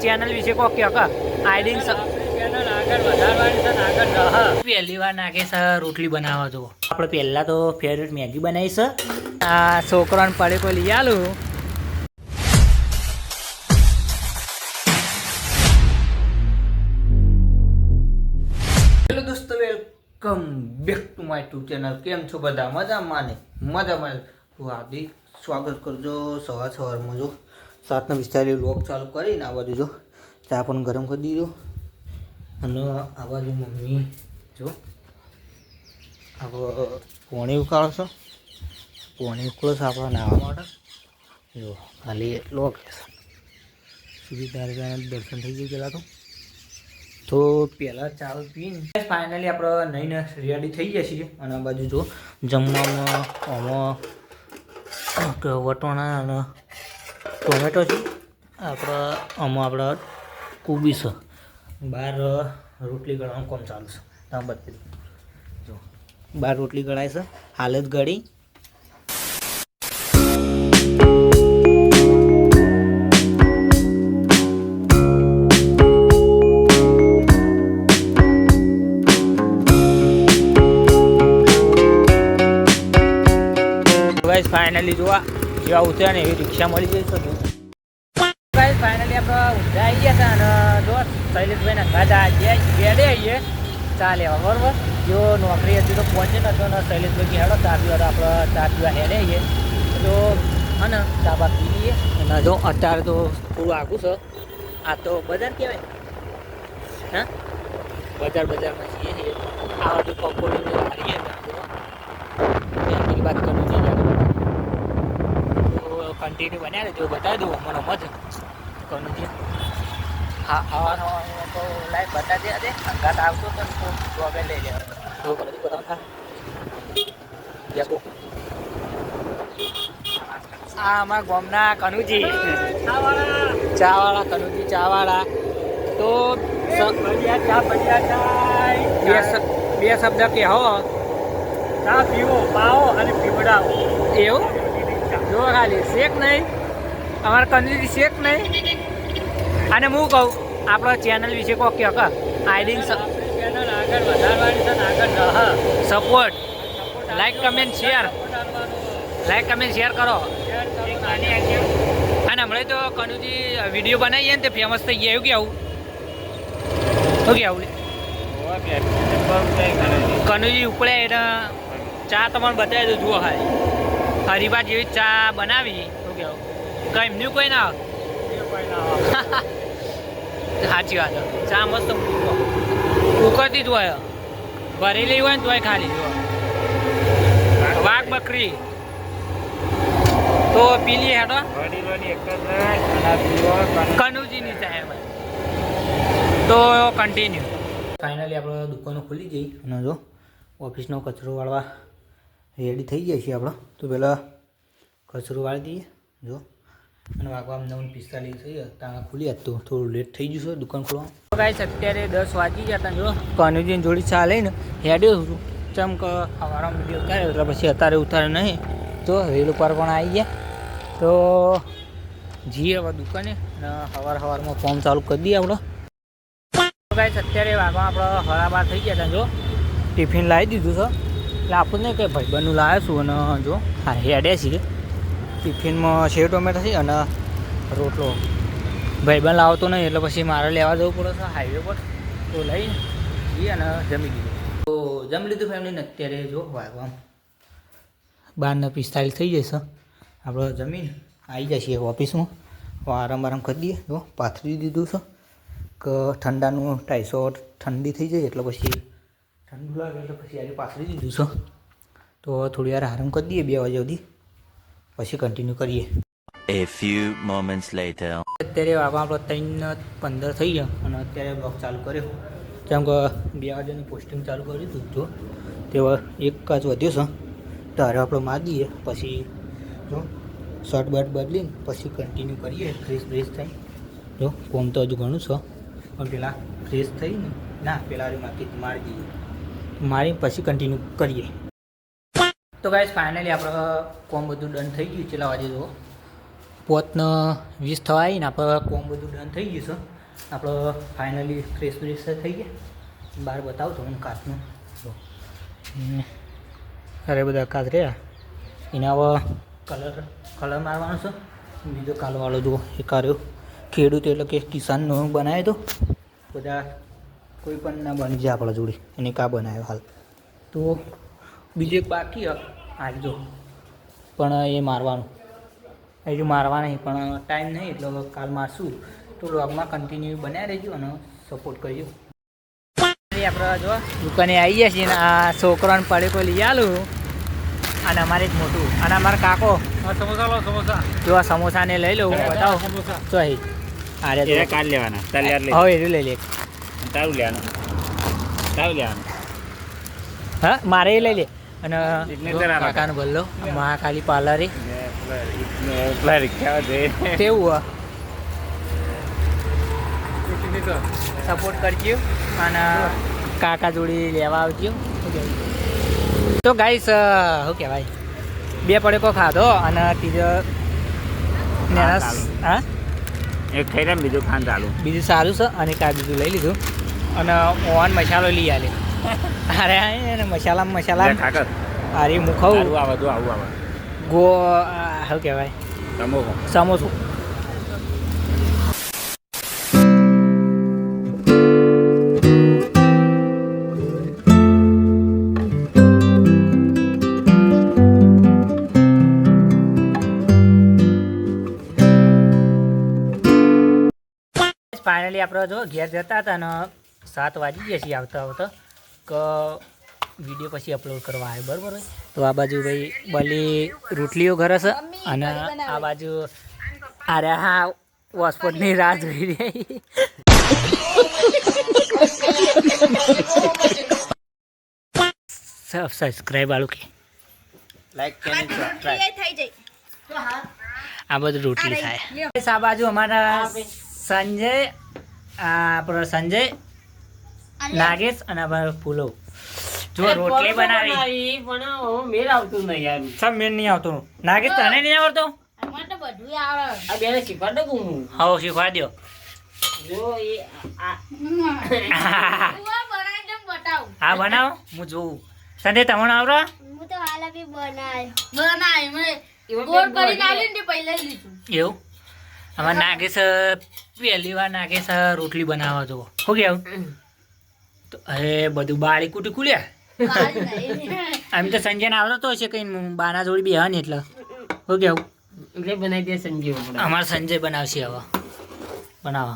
Channel વિશે કો કે આઈડિંગ ચેનલ આગળ વધારવાની છે આગળ રહ પહેલી વાર નાખે છે રોટલી બનાવવા જો આપણે પહેલા તો ફેવરેટ મેગી બનાવી છે આ છોકરાને પડે કોઈ લઈ આલું હેલો દોસ્તો welcome back to my YouTube channel કેમ છો બધા મજામાં તો હાર્દિક સ્વાગત કરજો સવારમાં જો 7:45 વ્લોગ ચાલુ કરીને આ બાજુ જો ચા પણ ગરમ કરી દીધો અને આ બાજુ મમ્મી જો આપણે પોણી ઉકાળો છો પોણી ઉકળો છે આપણા નાહવા માટે જો ખાલી એટલો સુધી તારે દર્શન થઈ ગયું પેલા તો પહેલાં ચાલ પીને ફાઇનલી આપણે નહીં રેડી થઈ ગયા છીએ અને આ બાજુ જો જમવામાં આમાં વટોણા અને ટોમેટો છે આપણે કોબી છે બહાર રોટલી ગળવાનું કોમ ચાલુ છે તમે બતાવી જો બહાર રોટલી ગળાય છે હાલ જ ગળી ફાઇનલી જોવા જેવા ઉતર્યા ને એવી રિક્ષા મળી જઈ શકે ફાઇનલી આપણે ઊંધા આવી ગયા હતા અને જો શૈલેષભાઈના ગાડા બેડે આવીએ ચા લેવા બરોબર જો નોકરી હતી તો પહોંચે નતો ને શૈલેષભાઈ હેડો ચા પીવા આપણે ચા પીવા હેડે આવીએ તો હા ને ચા બા પી લઈએ અને જો અત્યારે તો થોડું આગું છે આ તો બજાર કહેવાય હા બજારમાં છીએ આ બધું પકોડી મારીએ વાત કરું છું કન્ટિન્યુ બન્યા જો બતાવી દઉં મને મજ કરું છે હા હવા તો લાઈવ બતાવી દે અંગાત આવતો તો જોબે લઈ લેવા તો બધું બતાવતા આ અમારા ગામના કનુજી ચાવાળા કનુજી ચાવાળા તો બે શબ્દ કહો ચા પીવો પાવો અને પીવડાવો એવું જો ખાલી શેક નહીં અમારા કન્યુજી શેક નહીં અને હું કહું આપણા ચેનલ વિશે કહો કે આઈડિંગ ચેનલ આગળ વધારવાની છે આગળ રહ સપોર્ટ લાઈક કમેન્ટ શેર કરો અને હમણાં તો કનુજી વિડીયો બનાવીએ ને તે ફેમસ થઈ ગયા એવું કે આવું કનુજી ઉપડે એટલે ચા તમને બતાવી દઉં જુઓ હાય હરીબા જેવી ચા બનાવી શું કહેવું કંઈ એમનું કોઈ ના સાચી વાત ચા મસ્ત ઉકળતી જ હોય ભરેલી હોય ને તોય ખાલી જુઓ વાઘ બકરી તો પીલી હેડો કનુજીની ચા એમ તો કન્ટિન્યુ ફાઇનલી આપણે દુકાનો ખુલી જઈ અને જો ઓફિસનો કચરો વાળવા રેડી થઈ જાય છે આપણે તો પહેલાં કચરો વાળી દઈએ જો અને વાગવા 9:45 થઈ ગયા ત્યાં ખુલી હતી તો થોડું લેટ થઈ ગયું છે દુકાન ખોલવા ગાઈસ અત્યારે 10 વાગી ગયા હતા જો કનુજીની જોડી ચા લઈને હેડ્યો છું ચમક સવારમાં વિડીયો ઉતાર્યો એટલે પછી અત્યારે ઉતારે નહીં તો રેલ ઉપર પણ આવી ગયા તો જઈએ હવે દુકાને અને સવારમાં ફોર્મ ચાલુ કરી દઈએ આપણે ગાઈસ અત્યારે વાગવા આપણે 12:30 થઈ ગયા હતા જો ટિફિન લાવી દીધું છે એટલે આપણને કંઈ ભાઈબંધનું લાવ્યા છું અને જો હા હેડ્યા છીએ ટિફિનમાં સેવ ટોમેટો છે અને રોટલો ભાઈબંધ લાવતો નહીં એટલે પછી મારે લેવા જવું પડે છે હાઈવે પર તો લઈને જઈએ અને જમી લીધું તો જમી લીધું ફેમિલીને અત્યારે જો વાગવા 12:45 થઈ જશે આપણે જમીન આવી જાય છીએ ઓફિસમાં આરામ કરી દઈએ જો પાથરી દીધું છે કે ઠંડાનું 250 ઠંડી થઈ જાય એટલે પછી ઠંડુ લાગે એટલે પછી આજે પાથરી દીધું છે તો થોડી વાર આરામ કરી દઈએ 2 વાગ્યા સુધી પછી કન્ટિન્યુ કરીએ A few moments later અત્યારે વાગવા આપણે 3:15 થઈ ગયા અને અત્યારે બ્લોગ ચાલુ કર્યો જેમ કે 2 વાગ્યાની પોસ્ટિંગ ચાલુ કરી દીધું જો તેવા એક કાચ વધ્યો છે ત્યારે આપણે મારી દઈએ પછી જો શર્ટ બર્ટ બદલીને પછી કન્ટિન્યુ કરીએ ફ્રેશ થઈ જો કોમ તો હજુ ઘણું છે પણ પેલા ફ્રેશ થઈને ના પેલા મારી દઈએ મારી પછી કન્ટિન્યુ કરીએ તો ગાઈસ ફાઇનલી આપણે કોમ બધું ડન થઈ ગયું ચલા વાજે જો 5:20 થવા આવીને આપણે કોમ બધું ડન થઈ ગયું છે. આપણે ફાઇનલી ફ્રેશ થઈ ગયા. બહાર બતાવું તમને કાચનું અરે બધા કાચ રહ્યા એને હવે કલર મારવાનો છે. બીજો કાલવાળો જુઓ એ કાર્યો ખેડૂત એટલે કે કિસાનનો બનાવ્યો તો બધા કોઈ પણ ના બની જાય આપણા જોડે એને કા બનાવ્યો હાલ. તો બીજું એક બાકી આજજો પણ એ મારવાનું હજુ મારવા નહીં પણ ટાઈમ નહીં એટલે કાલ મારશું. તો વ્લોગમાં કન્ટિન્યુ બનાવી રહેજો અને સપોર્ટ કરજો. આપણે જો દુકાને આવી ગયા છીએ ને આ છોકરાને પડે કોઈ લઈ આલું અને અમારે એક મોટું અને અમારા કાકો સમોસા લો સમોસા જો આ સમોસાને લઈ લઉં બતાવો સમોસા તો અહીં અરે કાઢ લેવાના હવે એનું લઈ લે તારું લેવાનું હા મારે એ લઈ લે અને એટલે જો જરા કાકાનો ભલ્લો મહાકાલી પાર્લરે પેલા રિક્ષા કેવું સપોર્ટ કરજો અને કાકા જોડી લેવા આવજો. તો ગાઈસ શું કહેવાય 2 પડેકો ખાધો અને ત્રીજો હા એક ખાઈ રહ્યા બીજું ખાન ચાલુ બીજું સારું છે અને બીજું લઈ લીધું અને ઓન મસાલો લઈ આલે. અરે એને મસાલા ઠાકર અરે હું ખાઉં આવું આવે ગો શું કહેવાય સમોસું. ફાઇનલી આપણે જો ઘેર જતા હતા ને 7 વાગી ગયા છીએ આવતા કે વિડીયો પછી અપલોડ કરવા આવ્યો બરાબર હોય. તો આ બાજુ ભાઈ બલી રોટલીઓ ઘરે છે અને આ બાજુ અરે હા વોસ્પોટની રાહ જોઈ રહી. સબસ્ક્રાઈબ વાળું કે લાઈક ચેનલ આ બધું રોટલી થાય. આ બાજુ અમારા સંજય આપણો સંજય નાગેશ અને અમારો ફૂલો જો રોટલી બનાવી મેળ આવતું નહીં યાર સબ મેળ નહીં આવતો. નાગેશ તને નહીં આવડતો? આ બેને શીખવાડ દઉં હું હા શીખવા દો. જો એ હા બનાવો હું જોઉં. સંજય તમને આવડે? એવું અમારે નાગેશ પહેલી વાર નાગેશ રોટલી બનાવવા જુઓ શું કેવું તો અરે બધું બાળી કુટી કુલ્યા આમ તો સંજય ને આવડતો હશે કઈ બાના જોડી બે ને એટલે શું કેવું એટલે બનાવી દે સંજીવ અમારે સંજય બનાવશે હવે બનાવો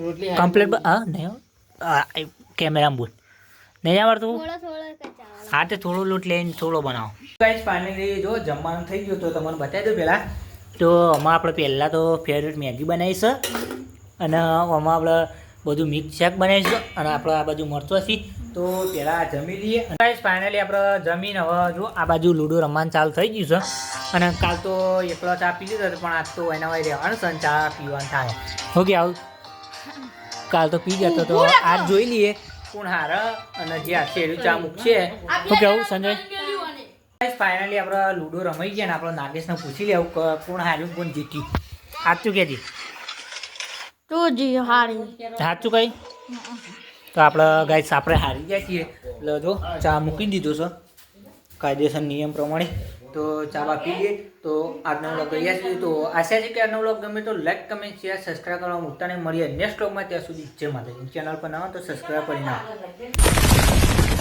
રોટલી કમ્પ્લીટ હા નહીં કેમેરામાં બોલ નહીં આવડતું હા તે થોડો લોટ લઈને થોડો બનાવો. ગાઈસ ફાઇનલી જો જમવાનું થઈ ગયું તો તમને બતાવી દઉં પહેલાં તો આમાં આપણે પહેલાં તો ફેવરેટ મેગી બનાવીશ અને આમાં આપણે બધું મિક્સ શાક બનાવીશું અને આપણે આ બાજુ મરચો છે તો પહેલાં જમી લઈએ. ગાઈસ ફાઇનલી આપણે જમીન હવે જો આ બાજુ લૂડો રમવાનું ચાલુ થઈ ગયું છે અને કાલ તો એકલો ચા પી લીધો હતો પણ આજ તો એના વાય રહેવાનું છે અને ચા પીવાનું થાય. ઓકે આવું કાલ તો પી જતો તો આજ જોઈ લઈએ કોણ હારે અને જે આ શેરું ચા મૂકશે શું કેવું સંજય? ફાઇનલી આપણે લૂડો રમાઈ ગયા ને આપણે નાગેશને પૂછી લેવું કે કોણ હાર્યું કોણ જીત્યું. સાચું કહેજી સાચું કઈ તો આપણે ગાઈસ આપણે હારી ગયા છીએ એટલે જો ચા મૂકી દીધો છે કાયદેસર નિયમ પ્રમાણે. તો ચા બા પી લઈએ. તો આજનો વ્લોગ ગયા છીએ તો આશા છે કે આજનો વ્લોગ ગમે તો લાઈક કમેન્ટ શેર સબસ્ક્રાઈબ કરવા મૂકતા નહીં. મળીએ નેક્સ્ટ વ્લોગમાં. ત્યાં સુધી જય માતાજી. ચેનલ પર ના હોય તો સબસ્ક્રાઈબ કરી નાખો.